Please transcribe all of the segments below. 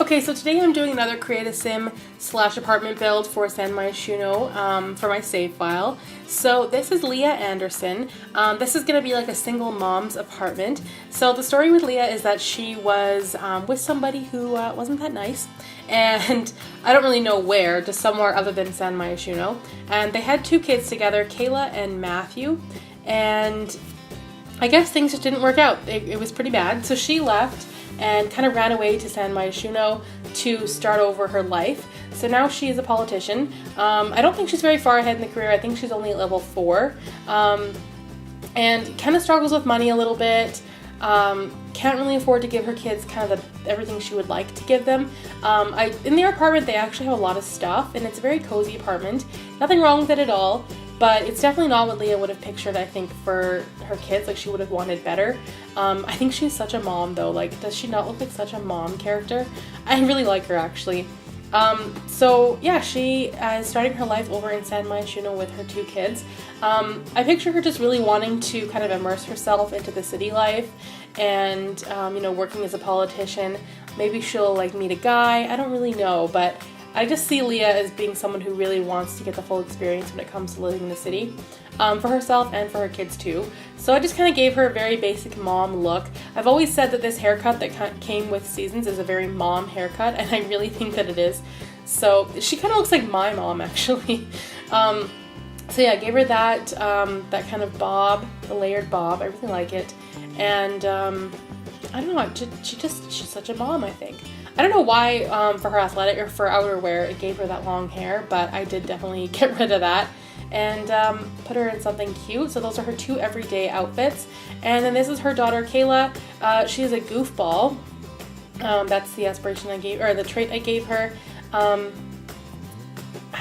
Okay, so today I'm doing another Create a Sim / apartment build for San Myshuno for my save file. So this is Leah Andersen. This is going to be like a single mom's apartment. So the story with Leah is that she was with somebody who wasn't that nice, and I don't really know where, just somewhere other than San Myshuno. And they had 2 kids together, Kayla and Matthew, and I guess things just didn't work out. It was pretty bad. So she left and kind of ran away to San Myshuno to start over her life. So now she is a politician. I don't think she's very far ahead in the career. I think she's only at level 4. And kind of struggles with money a little bit. Can't really afford to give her kids kind of everything she would like to give them. In their apartment, they actually have a lot of stuff, and it's a very cozy apartment. Nothing wrong with it at all. But it's definitely not what Leah would have pictured, I think, for her kids. Like, she would have wanted better. I think she's such a mom, though. Like, does she not look like such a mom character? I really like her, actually. So, yeah, she is starting her life over in San Myshuno with her 2 kids. I picture her just really wanting to kind of immerse herself into the city life and, you know, working as a politician. Maybe she'll, like, meet a guy. I don't really know, but I just see Leah as being someone who really wants to get the full experience when it comes to living in the city, for herself and for her kids too. So I just kind of gave her a very basic mom look. I've always said that this haircut that came with Seasons is a very mom haircut, and I really think that it is. So she kind of looks like my mom, actually. So yeah, I gave her that, that kind of bob, the layered bob. I really like it. And I don't know, she's such a mom, I think. I don't know why for her athletic or for outerwear it gave her that long hair, but I did definitely get rid of that and put her in something cute. So those are her 2 everyday outfits. And then this is her daughter Kayla. She is a goofball. That's the aspiration I gave, or the trait I gave her. I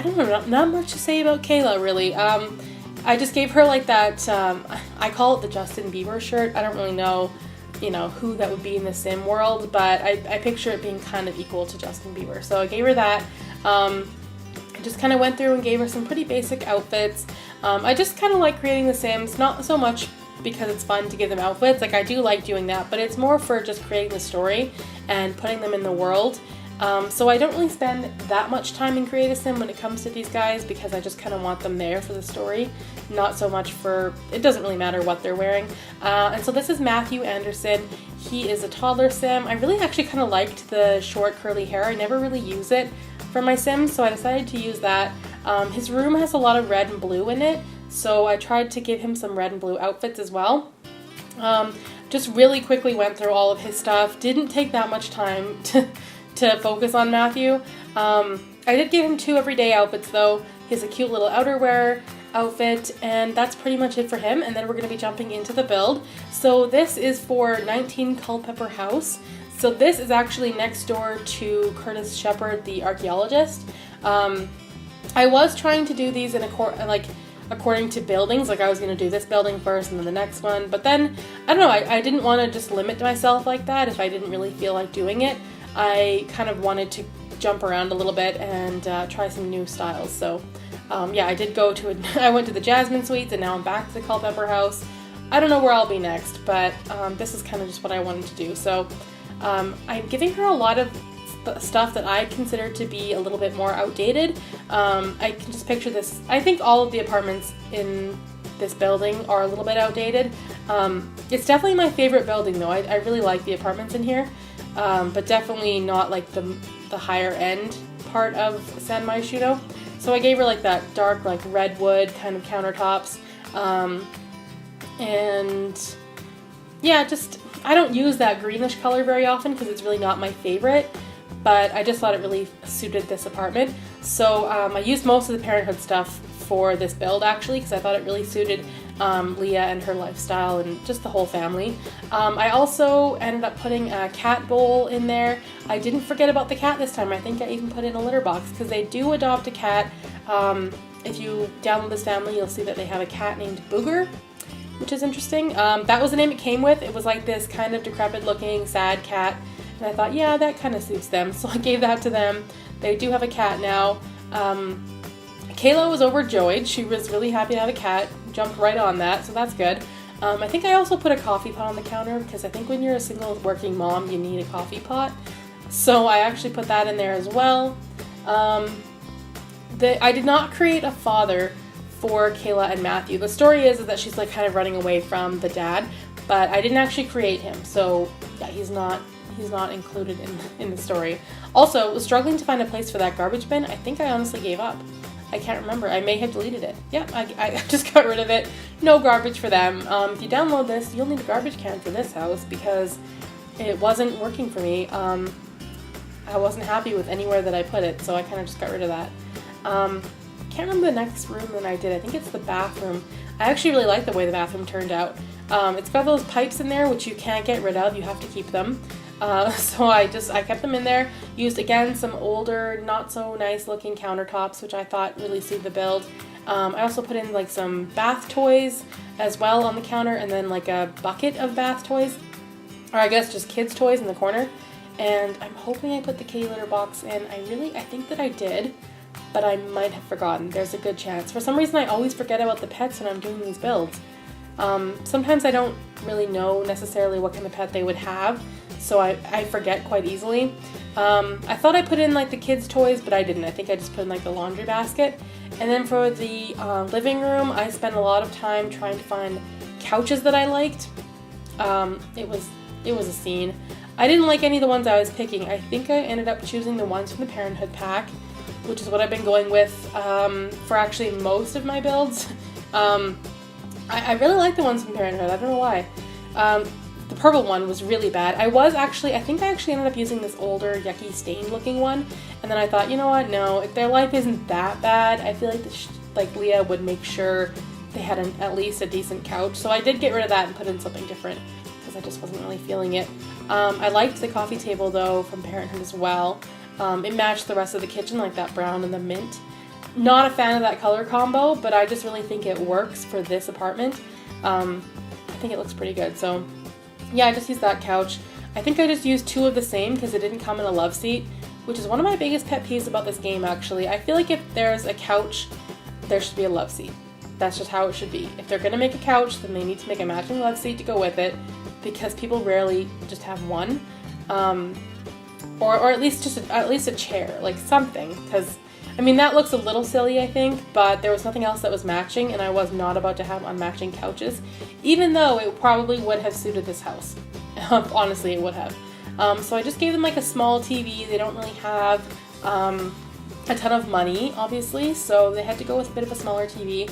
don't know, not much to say about Kayla really. I just gave her like that, I call it the Justin Bieber shirt. I don't really know, you know, who that would be in the sim world, but I picture it being kind of equal to Justin Bieber. So I gave her that. I just kind of went through and gave her some pretty basic outfits. I just kind of like creating the Sims, not so much because it's fun to give them outfits. Like, I do like doing that, but it's more for just creating the story and putting them in the world. So I don't really spend that much time in Create a Sim when it comes to these guys, because I just kind of want them there for the story, not so much for, it doesn't really matter what they're wearing. And so this is Matthew Andersen. He is a toddler sim. I really actually kind of liked the short curly hair. I never really use it for my Sims, so I decided to use that. His room has a lot of red and blue in it, so I tried to give him some red and blue outfits as well. Just really quickly went through all of his stuff. Didn't take that much time to focus on Matthew. I did give him 2 everyday outfits though. He has a cute little outerwear outfit, and that's pretty much it for him. And then we're going to be jumping into the build. So this is for 19 Culpeper House. So this is actually next door to Curtis Shepard, the archaeologist. I was trying to do these in according to buildings. Like, I was going to do this building first and then the next one. But then, I don't know, I didn't want to just limit myself like that if I didn't really feel like doing it. I kind of wanted to jump around a little bit and try some new styles. So yeah, I did go to I went to the Jasmine Suites, and now I'm back to the Culpeper House. I don't know where I'll be next, but this is kind of just what I wanted to do. So I'm giving her a lot of stuff that I consider to be a little bit more outdated. I can just picture this. I think all of the apartments in this building are a little bit outdated. It's definitely my favorite building though. I really like the apartments in here. But definitely not like the higher end part of San Myshuno. So I gave her like that dark, like redwood kind of countertops. And yeah, just, I don't use that greenish color very often because it's really not my favorite, but I just thought it really suited this apartment. So I used most of the Parenthood stuff for this build actually, because I thought it really suited Leah and her lifestyle and just the whole family. I also ended up putting a cat bowl in there. I didn't forget about the cat this time. I think I even put in a litter box because they do adopt a cat. If you download this family, you'll see that they have a cat named Booger, which is interesting. That was the name it came with. It was like this kind of decrepit looking sad cat, and I thought, yeah, that kind of suits them, so I gave that to them. They do have a cat now. Kayla was overjoyed. She was really happy to have a cat, jumped right on that, so that's good. I think I also put a coffee pot on the counter because I think when you're a single working mom, you need a coffee pot. So I actually put that in there as well. I did not create a father for Kayla and Matthew. The story is that she's like kind of running away from the dad, but I didn't actually create him. So yeah, he's not included in the story. Also, was struggling to find a place for that garbage bin. I think I honestly gave up. I can't remember. I may have deleted it. Yeah, I just got rid of it. No garbage for them. If you download this, you'll need a garbage can for this house because it wasn't working for me. I wasn't happy with anywhere that I put it, so I kind of just got rid of that. Can't remember the next room that I did. I think it's the bathroom. I actually really like the way the bathroom turned out. It's got those pipes in there, which you can't get rid of. You have to keep them. So I kept them in there. Used, again, some older, not so nice looking countertops, which I thought really suited the build. I also put in like some bath toys as well on the counter, and then like a bucket of bath toys, or I guess just kids' toys in the corner. And I'm hoping I put the kitty litter box in. I think that I did, but I might have forgotten. There's a good chance. For some reason, I always forget about the pets when I'm doing these builds. Sometimes I don't really know necessarily what kind of pet they would have, so I forget quite easily. I thought I put in like the kids' toys, but I didn't. I think I just put in like the laundry basket. And then for the living room, I spent a lot of time trying to find couches that I liked. It was a scene. I didn't like any of the ones I was picking. I think I ended up choosing the ones from the Parenthood pack, which is what I've been going with for actually most of my builds. I really like the ones from Parenthood. I don't know why. The purple one was really bad. I think I actually ended up using this older, yucky, stained looking one. And then I thought, you know what? No, if their life isn't that bad, I feel like Leah would make sure they had at least a decent couch. So I did get rid of that and put in something different because I just wasn't really feeling it. I liked the coffee table though from Parenthood as well. It matched the rest of the kitchen, like that brown and the mint. Not a fan of that color combo, but I just really think it works for this apartment. I think it looks pretty good. So yeah, I just used that couch. I think I just used two of the same because it didn't come in a love seat, which is one of my biggest pet peeves about this game actually. I feel like if there's a couch, there should be a love seat. That's just how it should be. If they're gonna make a couch, then they need to make a matching love seat to go with it, because people rarely just have one. Or at least a chair, like something, because I mean that looks a little silly I think, but there was nothing else that was matching and I was not about to have unmatching couches, even though it probably would have suited this house. Honestly, it would have. So I just gave them like a small TV. They don't really have a ton of money, obviously, so they had to go with a bit of a smaller TV.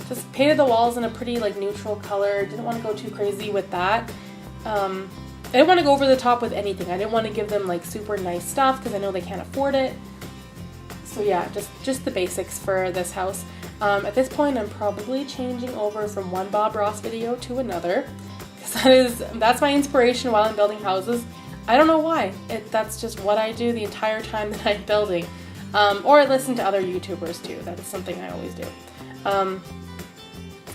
Just painted the walls in a pretty like neutral color. Didn't want to go too crazy with that. I didn't want to go over the top with anything. I didn't want to give them like super nice stuff because I know they can't afford it. So yeah, just the basics for this house. At this point, I'm probably changing over from one Bob Ross video to another, because that's my inspiration while I'm building houses. I don't know why. That's just what I do the entire time that I'm building. Or I listen to other YouTubers too. That's something I always do.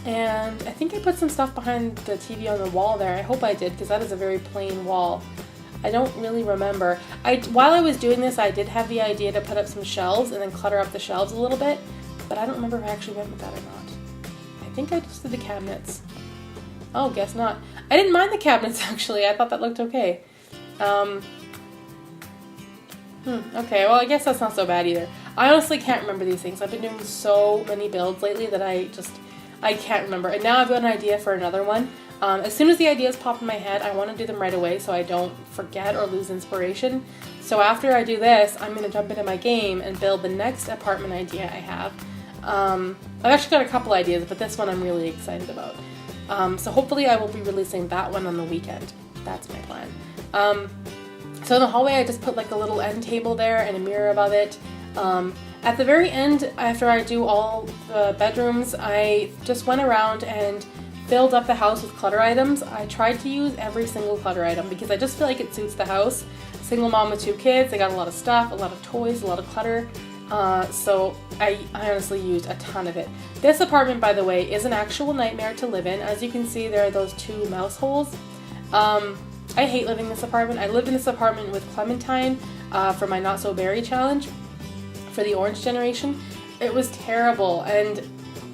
And I think I put some stuff behind the TV on the wall there. I hope I did, because that is a very plain wall. I don't really remember. While I was doing this, I did have the idea to put up some shelves and then clutter up the shelves a little bit, but I don't remember if I actually went with that or not. I think I just did the cabinets. Oh, guess not. I didn't mind the cabinets, actually. I thought that looked okay. Okay, well, I guess that's not so bad either. I honestly can't remember these things. I've been doing so many builds lately that I can't remember. And now I've got an idea for another one. As soon as the ideas pop in my head, I want to do them right away so I don't forget or lose inspiration. So after I do this, I'm going to jump into my game and build the next apartment idea I have. I've actually got a couple ideas, but this one I'm really excited about. So hopefully I will be releasing that one on the weekend. That's my plan. So in the hallway, I just put like a little end table there and a mirror above it. At the very end, after I do all the bedrooms, I just went around and filled up the house with clutter items. I tried to use every single clutter item because I just feel like it suits the house. Single mom with 2 kids, I got a lot of stuff, a lot of toys, a lot of clutter. So I honestly used a ton of it. This apartment, by the way, is an actual nightmare to live in. As you can see, there are those 2 mouse holes. I hate living in this apartment. I lived in this apartment with Clementine for my Not So Berry challenge for the orange generation. It was terrible, and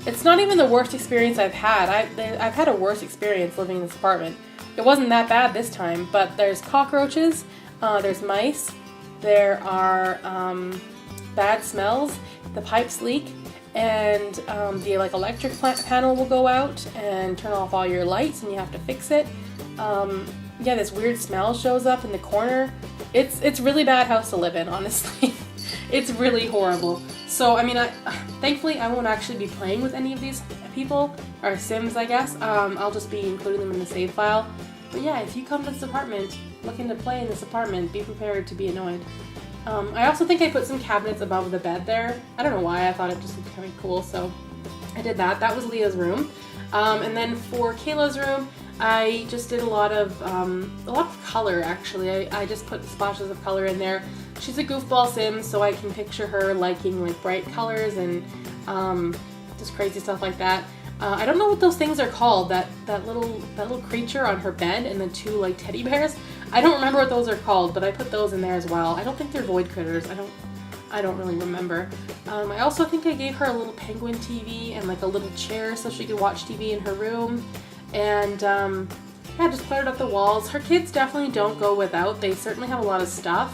it's not even the worst experience I've had. I've had a worse experience living in this apartment. It wasn't that bad this time, but there's cockroaches. There's mice. There are bad smells. The pipes leak, and the like electric panel will go out and turn off all your lights, and you have to fix it. Yeah, this weird smell shows up in the corner. It's really bad house to live in, honestly. It's really horrible. So I mean, thankfully I won't actually be playing with any of these people, or Sims I guess. I'll just be including them in the save file. But yeah, if you come to this apartment looking to play in this apartment, be prepared to be annoyed. I also think I put some cabinets above the bed there. I don't know why, I thought it just looked kind of cool, so I did that. That was Leah's room. And then for Kayla's room, I just did a lot of color actually. I just put splashes of color in there. She's a goofball sim, so I can picture her liking like bright colors and just crazy stuff like that. I don't know what those things are called. That little creature on her bed and the two like teddy bears. I don't remember what those are called, but I put those in there as well. I don't think they're void critters. I don't really remember. I also think I gave her a little penguin TV and like a little chair so she could watch TV in her room. And yeah, just cluttered up the walls. Her kids definitely don't go without. They certainly have a lot of stuff.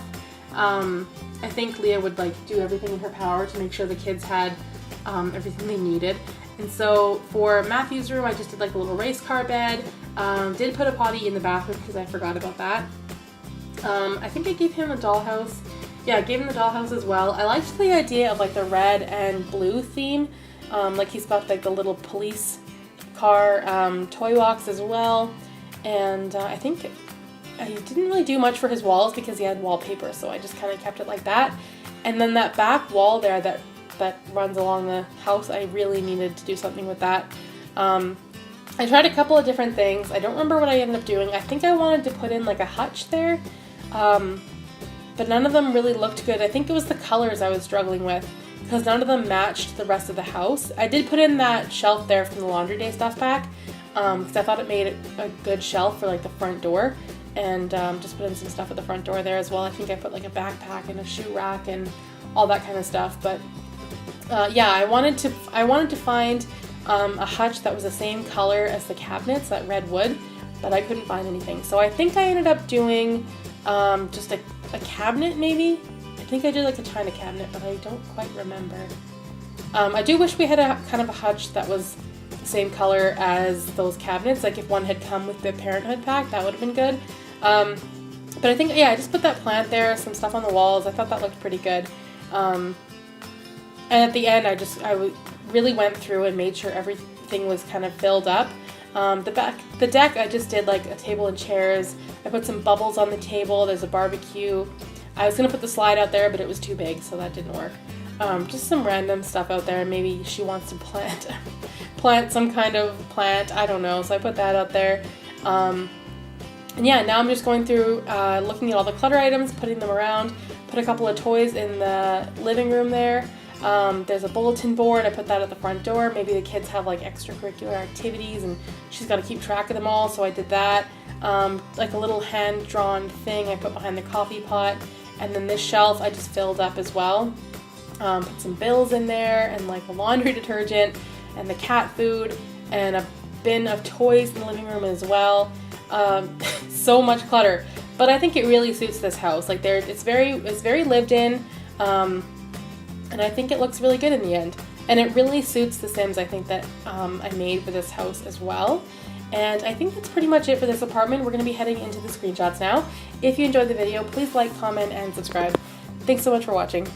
I think Leah would like do everything in her power to make sure the kids had everything they needed. And so for Matthew's room, I just did like a little race car bed. Did put a potty in the bathroom because I forgot about that. I think I gave him a dollhouse. Yeah, I gave him the dollhouse as well. I liked the idea of like the red and blue theme. Like he's got like the little police car toy box as well. And I think I didn't really do much for his walls because he had wallpaper, so I just kind of kept it like that. And then that back wall there that runs along the house, I really needed to do something with that. I tried a couple of different things. I don't remember what I ended up doing. I think I wanted to put in like a hutch there, but none of them really looked good. I think it was the colors I was struggling with because none of them matched the rest of the house. I did put in that shelf there from the Laundry Day stuff pack because I thought it made a good shelf for like the front door, and just put in some stuff at the front door there as well. I think I put like a backpack and a shoe rack and all that kind of stuff. But yeah, I wanted to find a hutch that was the same color as the cabinets, that red wood, but I couldn't find anything. So I think I ended up doing just a cabinet maybe. I think I did like a china cabinet, but I don't quite remember. I do wish we had a kind of a hutch that was the same color as those cabinets. Like if one had come with the Parenthood pack, that would have been good. But I think, yeah, I just put that plant there, some stuff on the walls. I thought that looked pretty good. And at the end, I really went through and made sure everything was kind of filled up. The deck, I just did like a table and chairs. I put some bubbles on the table. There's a barbecue. I was gonna put the slide out there, but it was too big, so that didn't work. Just some random stuff out there. Maybe she wants to plant some kind of plant. I don't know. So I put that out there. And yeah, now I'm just going through, looking at all the clutter items, putting them around. Put a couple of toys in the living room there. There's a bulletin board. I put that at the front door. Maybe the kids have like extracurricular activities and she's got to keep track of them all, so I did that. Like a little hand-drawn thing I put behind the coffee pot. And then this shelf I just filled up as well. Put some bills in there and like a laundry detergent and the cat food and a bin of toys in the living room as well. So much clutter, but I think it really suits this house. Like it's very lived in. And I think it looks really good in the end. And it really suits the Sims, I think, that I made for this house as well. And I think that's pretty much it for this apartment. We're going to be heading into the screenshots now. If you enjoyed the video, please like, comment, and subscribe. Thanks so much for watching.